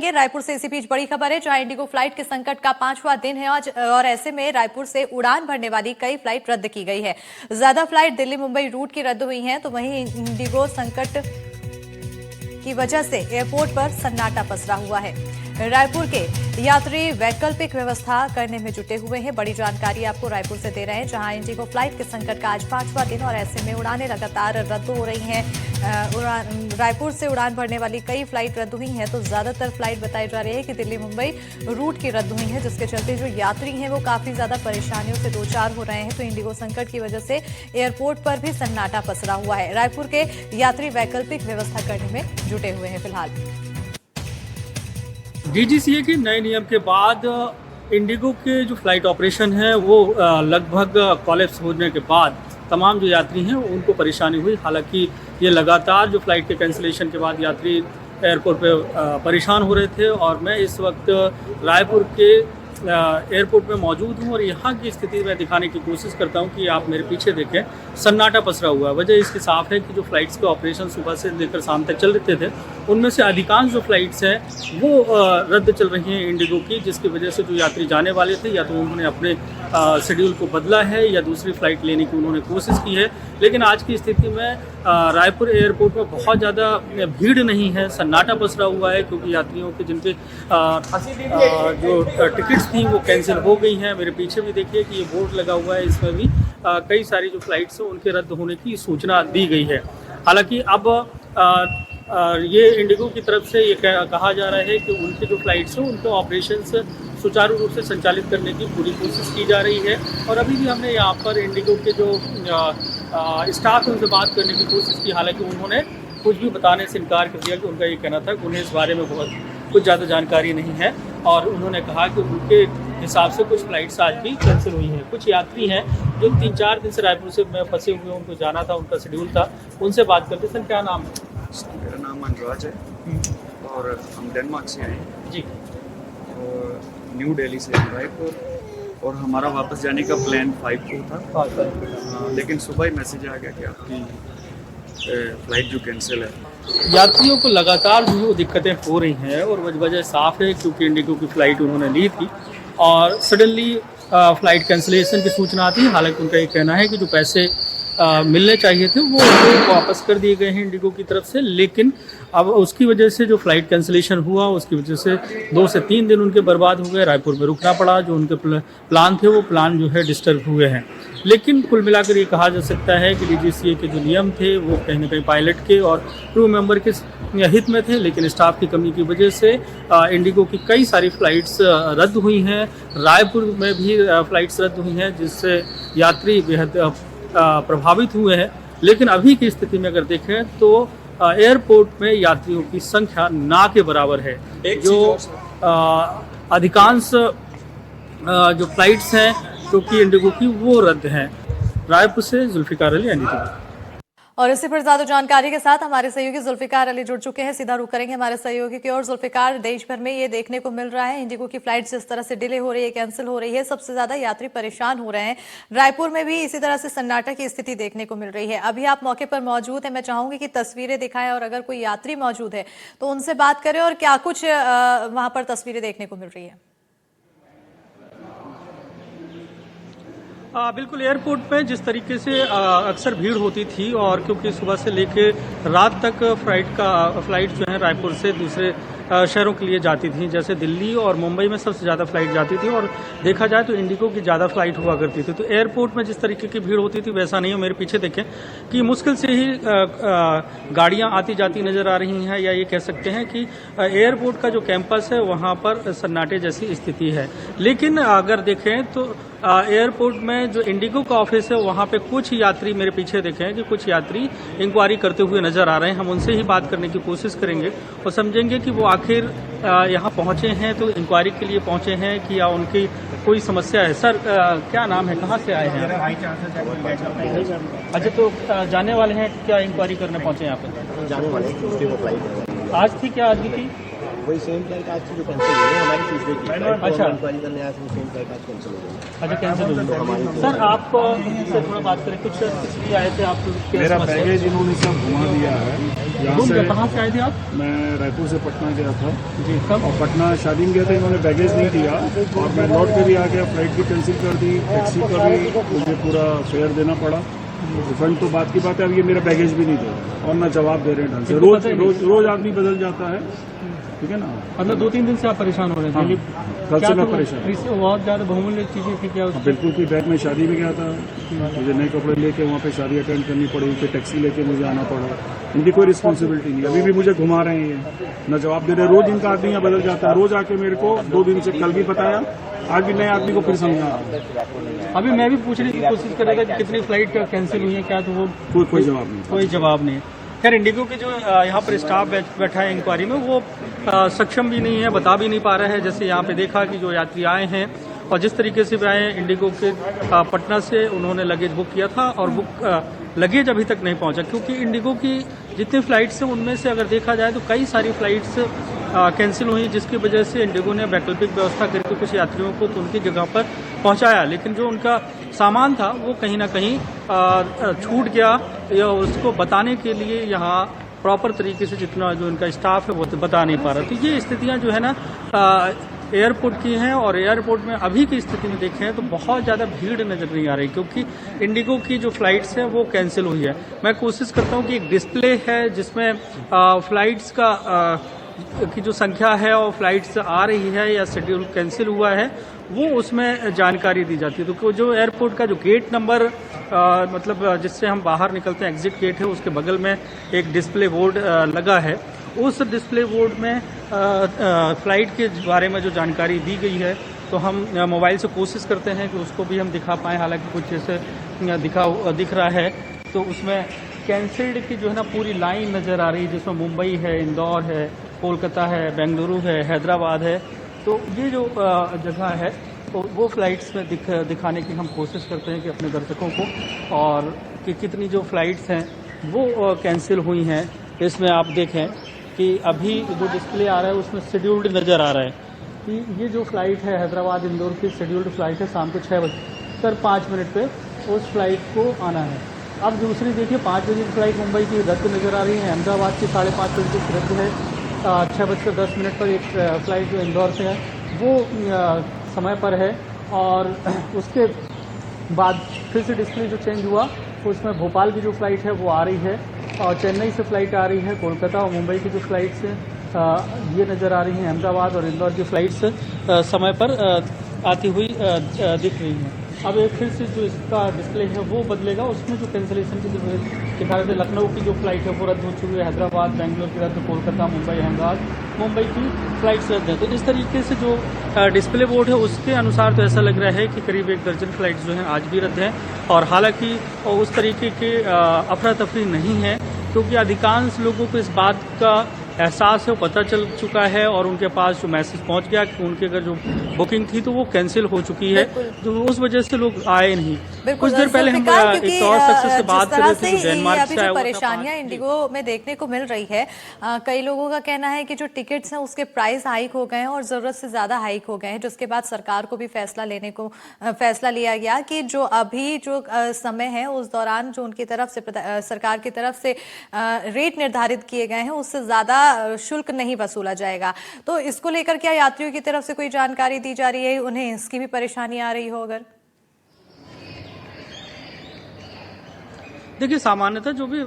रायपुर से इसी बीच बड़ी खबर है, जहां इंडिगो फ्लाइट के संकट का 5वां दिन है आज और ऐसे में रायपुर से उड़ान भरने वाली कई फ्लाइट रद्द की गई है। ज्यादा फ्लाइट दिल्ली मुंबई रूट की रद्द हुई हैं, तो वहीं इंडिगो संकट की वजह से एयरपोर्ट पर सन्नाटा पसरा हुआ है। रायपुर के यात्री वैकल्पिक व्यवस्था करने में जुटे हुए हैं। बड़ी जानकारी आपको रायपुर से दे रहे हैं, जहां इंडिगो फ्लाइट के संकट का आज 5वां दिन और ऐसे में उड़ानें लगातार रद्द हो रही हैं। रायपुर से उड़ान भरने वाली कई फ्लाइट रद्द हुई हैं, तो ज्यादातर फ्लाइट बताई जा रही है कि दिल्ली मुंबई रूट की रद्द हुई है, जिसके चलते जो यात्री हैं वो काफी ज्यादा परेशानियों से दो चार हो रहे हैं। तो इंडिगो संकट की वजह से एयरपोर्ट पर भी सन्नाटा पसरा हुआ है। रायपुर के यात्री वैकल्पिक व्यवस्था करने में जुटे हुए हैं फिलहाल। डीजीसीए के नए नियम के बाद इंडिगो के जो फ्लाइट ऑपरेशन है वो लगभग कॉलेप्स होने के बाद तमाम जो यात्री हैं उनको परेशानी हुई। हालांकि ये लगातार जो फ्लाइट के कैंसिलेशन के बाद यात्री एयरपोर्ट पे परेशान हो रहे थे और मैं इस वक्त रायपुर के एयरपोर्ट में मौजूद हूँ और यहाँ की स्थिति मैं दिखाने की कोशिश करता हूँ कि आप मेरे पीछे देखें, सन्नाटा पसरा हुआ है। वजह इसकी साफ है कि जो फ्लाइट्स के ऑपरेशन सुबह से लेकर शाम तक चल रहे थे, उनमें से अधिकांश जो फ्लाइट्स हैं वो रद्द चल रही हैं इंडिगो की, जिसकी वजह से जो यात्री जाने वाले थे या तो उन्होंने अपने शेड्यूल को बदला है या दूसरी फ्लाइट लेने की उन्होंने कोशिश की है। लेकिन आज की स्थिति में रायपुर एयरपोर्ट में बहुत ज़्यादा भीड़ नहीं है, सन्नाटा पसरा हुआ है, क्योंकि यात्रियों के जिनके जो टिकट्स थी वो कैंसिल हो गई हैं। मेरे पीछे भी देखिए कि ये बोर्ड लगा हुआ है, इसमें भी कई सारी जो फ्लाइट्स हैं उनके रद्द होने की सूचना दी गई है। हालांकि अब ये इंडिगो की तरफ से ये कहा जा रहा है कि उनके जो फ्लाइट्स हैं उनके ऑपरेशंस सुचारू रूप से संचालित करने की पूरी कोशिश की जा रही है। और अभी भी हमने यहाँ पर इंडिगो के जो स्टाफ है उनसे बात करने की कोशिश की, हालांकि उन्होंने कुछ भी बताने से इनकार कर दिया कि उनका ये कहना था कि उन्हें इस बारे में कुछ ज़्यादा जानकारी नहीं है। और उन्होंने कहा कि उनके हिसाब से कुछ फ़्लाइट्स आज भी कैंसिल हुई हैं। कुछ यात्री हैं जो 3-4 दिन से रायपुर से फंसे हुए, उनको जाना था, उनका शेड्यूल था, उनसे बात करते। सर क्या नाम है? मेरा नाम अनुराज है और हम डेनमार्क से आए हैं जी, और न्यू दिल्ली से रायपुर, और हमारा वापस जाने का प्लान 5 को था। लेकिन सुबह ही मैसेज आ गया कि आपकी फ़्लाइट जो कैंसिल है। यात्रियों को लगातार जो दिक्कतें हो रही हैं और वजह साफ़ है, क्योंकि इंडिगो की फ़्लाइट उन्होंने ली थी और सडनली फ़्लाइट कैंसिलेशन की सूचना आती है। हालांकि उनका ये कहना है कि जो पैसे मिलने चाहिए थे वो उनको वापस कर दिए गए हैं इंडिगो की तरफ से, लेकिन अब उसकी वजह से जो फ़्लाइट कैंसिलेशन हुआ उसकी वजह से 2 से 3 दिन उनके बर्बाद हो गए। रायपुर में रुकना पड़ा, जो उनके प्लान थे वो प्लान जो है डिस्टर्ब हुए हैं। लेकिन कुल मिलाकर ये कहा जा सकता है कि डीजीसीए के जो नियम थे वो कहीं ना कहीं पायलट के और क्रू मेंबर के हित में थे, लेकिन स्टाफ की कमी की वजह से इंडिगो की कई सारी फ़्लाइट्स रद्द हुई हैं। रायपुर में भी फ़्लाइट्स रद्द हुई हैं, जिससे यात्री बेहद प्रभावित हुए हैं। लेकिन अभी की स्थिति में अगर देखें तो एयरपोर्ट में यात्रियों की संख्या ना के बराबर है। जो अधिकांश जो फ्लाइट्स हैं क्योंकि इंडिगो की वो रद्द हैं। रायपुर से जुल्फिकार अली, NDTV। और इसी पर ज्यादा जानकारी के साथ हमारे सहयोगी जुल्फिकार अली जुड़ चुके हैं। सीधा रुख करेंगे हमारे सहयोगी की ओर। जुल्फिकार, देश भर में ये देखने को मिल रहा है इंडिगो की फ्लाइट जिस तरह से डिले हो रही है, कैंसिल हो रही है, सबसे ज्यादा यात्री परेशान हो रहे हैं। रायपुर में भी इसी तरह से सन्नाटा की स्थिति देखने को मिल रही है। अभी आप मौके पर मौजूद हैं, मैं चाहूंगी कि तस्वीरें दिखाएं और अगर कोई यात्री मौजूद है तो उनसे बात करें और क्या कुछ वहां पर तस्वीरें देखने को मिल रही है। बिल्कुल, एयरपोर्ट पे जिस तरीके से अक्सर भीड़ होती थी और क्योंकि सुबह से लेके रात तक फ्लाइट जो है रायपुर से दूसरे शहरों के लिए जाती थी, जैसे दिल्ली और मुंबई में सबसे ज़्यादा फ्लाइट जाती थी और देखा जाए तो इंडिगो की ज़्यादा फ्लाइट हुआ करती थी। तो एयरपोर्ट में जिस तरीके की भीड़ होती थी वैसा नहीं हो। मेरे पीछे देखें कि मुश्किल से ही गाड़ियाँ आती जाती नज़र आ रही हैं, या ये कह सकते हैं कि एयरपोर्ट का जो कैंपस है वहाँ पर सन्नाटे जैसी स्थिति है। लेकिन अगर देखें तो एयरपोर्ट में जो इंडिगो का ऑफिस है वहाँ पे कुछ यात्री, मेरे पीछे देखें कि कुछ यात्री इंक्वायरी करते हुए नजर आ रहे हैं। हम उनसे ही बात करने की कोशिश करेंगे और समझेंगे कि वो आखिर यहाँ पहुँचे हैं तो इंक्वायरी के लिए पहुँचे हैं कि या उनकी कोई समस्या है। सर क्या नाम है, कहाँ से आए हैं? अच्छा, तो जाने वाले हैं, क्या इंक्वायरी करने पहुँचे यहाँ पे? जाने वाले। आज थी क्या? आज भी थी? वही सेम फ्लाइट आज की जो कैंसिल हुई है हमारी ट्यूसडे की फ्लाइट, अच्छा। इंक्वायरी करने आया था, वो सेम फ्लाइट आज कैंसिल हो गई। अच्छा, कैंसिल हो गई। सर आप से थोड़ा बात करें, कुछ इसलिए आए थे आप? मेरा बैगेज इन्होंने सब घुमा दिया है यहाँ से। कहाँ से आए थे आप? मैं रायपुर से पटना गया था जी, कब? और पटना शादी में गया था, इन्होंने बैगेज नहीं दिया और मैं लौट के भी आ गया, फ्लाइट भी कैंसिल कर दी, टैक्सी का भी मुझे पूरा फेयर देना पड़ा। रिफंड तो बात की बात है, अब ये मेरा बैगेज भी नहीं दे रहे और ना जवाब दे रहे हैं ढंग से। रोज रोज रोज आदमी बदल जाता है, ठीक है ना। मतलब 2-3 दिन से आप परेशान हो रहे हाँ, थे? कल से मैं परेशान हूँ। इससे बहुत ज़्यादा बहुमूल्य चीज़ें थी क्या? बिल्कुल की बैग में शादी में गया था, मुझे नए कपड़े लेके वहाँ पे शादी अटेंड करनी पड़ी, फिर टैक्सी लेके मुझे आना पड़ा। इनकी कोई रिस्पॉन्सिबिलिटी नहीं, अभी भी मुझे घुमा रहे हैं, न जवाब दे रहे। रोज इनका आदमी यहाँ बदल जाता है, रोज आके मेरे को 2 दिन से, कल भी बताया, आज भी नए आदमी को फिर समझा। अभी मैं भी पूछने की कोशिश कर रहा था कि कितनी फ्लाइट कैंसिल हुई है क्या, तो वो कोई जवाब नहीं। कोई जवाब नहीं। खैर, इंडिगो के जो यहाँ पर स्टाफ बैठा है इंक्वायरी में, वो सक्षम भी नहीं है, बता भी नहीं पा रहा है। जैसे यहाँ पे देखा कि जो यात्री आए हैं और जिस तरीके से आए हैं, इंडिगो के पटना से उन्होंने लगेज बुक किया था और लगेज अभी तक नहीं पहुंचा, क्योंकि इंडिगो की जितनी फ्लाइट्स हैं उनमें से अगर देखा जाए तो कई सारी फ्लाइट्स कैंसिल हुई, जिसकी वजह से इंडिगो ने वैकल्पिक व्यवस्था करके कुछ यात्रियों को तो उनकी जगह पर पहुंचाया, लेकिन जो उनका सामान था वो कहीं ना कहीं छूट गया, या उसको बताने के लिए यहाँ प्रॉपर तरीके से जितना जो उनका स्टाफ है वो बता नहीं पा रहा। तो ये स्थितियां जो है ना एयरपोर्ट की हैं, और एयरपोर्ट में अभी की स्थिति में देखें तो बहुत ज़्यादा भीड़ नजर नहीं आ रही, क्योंकि इंडिगो की जो फ्लाइट्स हैं वो कैंसिल हुई है। मैं कोशिश करता हूँ कि एक डिस्प्ले है जिसमें फ्लाइट्स की जो संख्या है और फ्लाइट्स आ रही है या शेड्यूल कैंसिल हुआ है वो उसमें जानकारी दी जाती है। तो जो एयरपोर्ट का जो गेट नंबर मतलब जिससे हम बाहर निकलते हैं, एग्जिट गेट है, उसके बगल में एक डिस्प्ले बोर्ड लगा है। उस डिस्प्ले बोर्ड में फ्लाइट के बारे में जो जानकारी दी गई है, तो हम मोबाइल से कोशिश करते हैं कि उसको भी हम दिखा पाएँ, हालांकि कुछ जैसे दिख रहा है। तो उसमें कैंसिल्ड की जो है ना पूरी लाइन नज़र आ रही है, जिसमें मुंबई है, इंदौर है, कोलकाता है, बेंगलुरु है, हैदराबाद है। तो ये जो जगह है तो वो फ्लाइट्स में दिखाने की हम कोशिश करते हैं कि अपने दर्शकों को, और कि कितनी जो फ्लाइट्स हैं वो कैंसिल हुई हैं। इसमें आप देखें कि अभी जो डिस्प्ले आ रहा है उसमें शेड्यूल्ड नज़र आ रहा है कि ये जो फ्लाइट है हैदराबाद इंदौर की शेड्यूल्ड फ्लाइट है, शाम को 6:05 पे उस फ्लाइट को आना है। अब दूसरी देखिए 5 बजे की फ्लाइट मुंबई की रद्द नज़र आ रही है, अहमदाबाद की 5:30 बजे की रद्द है। 6:10 पर एक फ्लाइट जो इंदौर से है वो समय पर है, और उसके बाद फिर से डिस्प्ले जो चेंज हुआ तो उसमें भोपाल की जो फ्लाइट है वो आ रही है, और चेन्नई से फ्लाइट आ रही है, कोलकाता और मुंबई की जो फ्लाइट्स ये नज़र आ रही हैं, अहमदाबाद और इंदौर की फ्लाइट्स समय पर आती हुई दिख रही हैं। अब एक फिर से जो इसका डिस्प्ले है वो बदलेगा, उसमें जो कैंसिलेशन की जो दिखा रहे थे, लखनऊ की जो फ्लाइट है वो रद्द हो चुकी है, हैदराबाद बेंगलोर की रद्द, कोलकाता मुंबई अहमदाबाद मुंबई की फ्लाइट्स रद्द है। तो इस तरीके से जो डिस्प्ले बोर्ड है उसके अनुसार तो ऐसा लग रहा है कि करीब 1 दर्जन फ्लाइट्स जो हैं आज भी रद्द हैं, और हालांकि उस तरीके के अफरा तफरी नहीं है, क्योंकि अधिकांश लोगों को इस बात का एहसास है, पता चल चुका है, और उनके पास जो मैसेज पहुंच गया कि उनकी अगर जो बुकिंग थी तो वो कैंसिल हो चुकी है, तो उस वजह से लोग आए नहीं। कुछ देर पहले हम एक और शख्स से बात कर रहे थे जो डेनमार्क से आया हुआ था। परेशानियां इंडिगो में देखने को मिल रही है, कई लोगों का कहना है कि जो टिकट्स हैं उसके प्राइस हाइक हो गए हैं और जरूरत से ज्यादा हाइक हो गए हैं, जिसके बाद सरकार को भी फैसला लिया गया कि जो अभी जो समय है उस दौरान जो उनकी तरफ से सरकार की तरफ से रेट निर्धारित किए गए हैं उससे ज्यादा शुल्क नहीं वसूला जाएगा। तो इसको लेकर क्या यात्रियों की तरफ से कोई जानकारी दी जा रही है, उन्हें इसकी भी परेशानी आ रही हो? अगर देखिए, सामान्यतः जो भी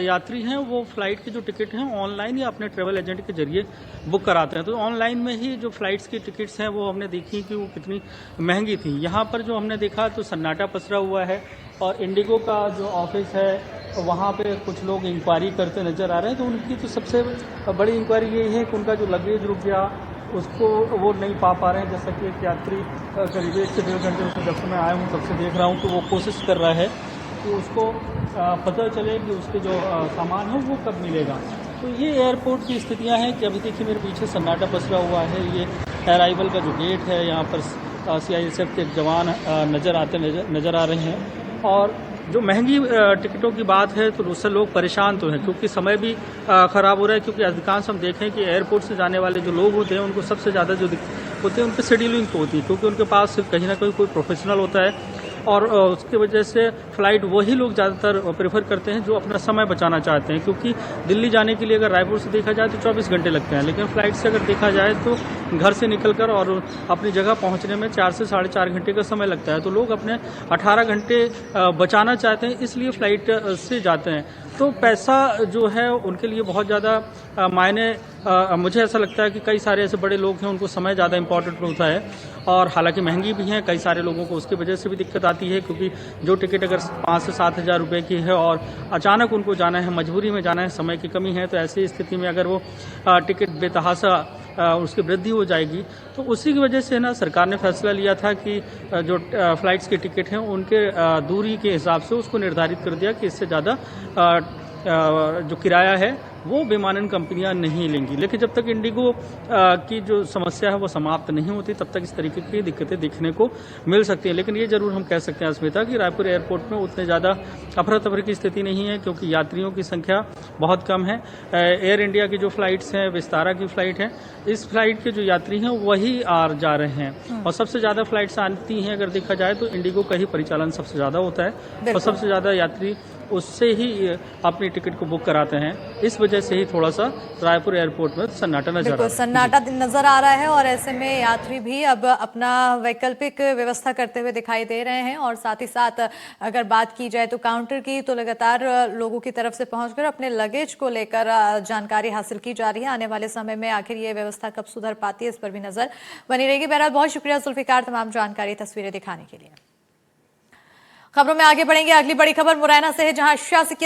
यात्री हैं वो फ्लाइट की जो टिकट हैं ऑनलाइन या अपने ट्रैवल एजेंट के जरिए बुक कराते हैं। तो ऑनलाइन में ही जो फ्लाइट्स की टिकट्स हैं वो हमने देखी कि वो कितनी महंगी थी। यहाँ पर जो हमने देखा तो सन्नाटा पसरा हुआ है, और इंडिगो का जो ऑफिस है वहाँ पे कुछ लोग इंक्वायरी करते नज़र आ रहे हैं। तो उनकी तो सबसे बड़ी इंक्वायरी यही है कि उनका जो लगेज रुक गया उसको वो नहीं पा रहे हैं। जैसा कि एक यात्री करीब 1 से 1.5 घंटे से जब से मैं आया हूँ तब से देख रहा हूँ, तो वो कोशिश कर रहा है कि उसको पता चले कि उसके जो सामान है वो कब मिलेगा। तो ये एयरपोर्ट की स्थितियां हैं कि अभी देखिए मेरे पीछे सन्नाटा पसरा हुआ है। ये अराइवल का जो गेट है, यहाँ पर CISF के जवान नज़र आ रहे हैं, और जो महंगी टिकटों की बात है तो उससे लोग परेशान तो हैं, क्योंकि समय भी खराब हो रहा है। क्योंकि अधिकांश हम देखें कि एयरपोर्ट से जाने वाले जो लोग होते हैं उनको सबसे ज़्यादा जो दिक्कत होती है उनकी शेड्यूलिंग तो होती है, क्योंकि उनके पास कहीं ना कहीं कोई प्रोफेशनल होता है और उसकी वजह से फ़्लाइट वही लोग ज़्यादातर प्रेफर करते हैं जो अपना समय बचाना चाहते हैं। क्योंकि दिल्ली जाने के लिए अगर रायपुर से देखा जाए तो 24 घंटे लगते हैं, लेकिन फ़्लाइट से अगर देखा जाए तो घर से निकलकर और अपनी जगह पहुंचने में 4 से 4.5 घंटे का समय लगता है। तो लोग अपने 18 घंटे बचाना चाहते हैं, इसलिए फ़्लाइट से जाते हैं। तो पैसा जो है उनके लिए बहुत ज़्यादा मायने, मुझे ऐसा लगता है कि कई सारे ऐसे बड़े लोग हैं उनको समय ज़्यादा इंपॉर्टेंट होता है, और हालांकि महंगी भी हैं, कई सारे लोगों को उसकी वजह से भी दिक्कत आती है। क्योंकि जो टिकट अगर 5 से 7 हज़ार रुपये की है और अचानक उनको जाना है, मजबूरी में जाना है, समय की कमी है, तो ऐसी स्थिति में अगर वो टिकट बेतहाशा उसकी वृद्धि हो जाएगी। तो उसी की वजह से ना सरकार ने फैसला लिया था कि जो फ़्लाइट्स के टिकट हैं उनके दूरी के हिसाब से उसको निर्धारित कर दिया कि इससे ज़्यादा जो किराया है वो विमानन कंपनियां नहीं लेंगी। लेकिन जब तक इंडिगो की जो समस्या है वो समाप्त नहीं होती तब तक इस तरीके की दिक्कतें देखने को मिल सकती हैं। लेकिन ये जरूर हम कह सकते हैं अस्मिता कि रायपुर एयरपोर्ट में उतने ज़्यादा अफरा तफरी की स्थिति नहीं है, क्योंकि यात्रियों की संख्या बहुत कम है। एयर इंडिया की जो फ्लाइट्स हैं, विस्तारा की फ्लाइट है, इस फ्लाइट के जो यात्री हैं वही आ जा रहे हैं, और सबसे ज़्यादा फ्लाइट्स आती हैं अगर देखा जाए तो इंडिगो का ही परिचालन सबसे ज़्यादा होता है, और सबसे ज़्यादा यात्री उससे ही अपनी टिकट को बुक कराते हैं। इस वजह से ही थोड़ा सा रायपुर एयरपोर्ट में सन्नाटा नजर आ रहा है। सन्नाटा नजर आ रहा है, और ऐसे में यात्री भी अब अपना वैकल्पिक व्यवस्था करते हुए दिखाई दे रहे हैं। और साथ ही साथ अगर बात की जाए तो काउंटर की, तो लगातार लोगों की तरफ से पहुंचकर अपने लगेज को लेकर जानकारी हासिल की जा रही है। आने वाले समय में आखिर ये व्यवस्था कब सुधर पाती है, इस पर भी नजर बनी रहेगी। बहरहाल बहुत शुक्रिया जुल्फिकार तमाम जानकारी, तस्वीरें दिखाने के लिए। खबरों में आगे बढ़ेंगे। अगली बड़ी खबर मुरैना से है, जहां शासकीय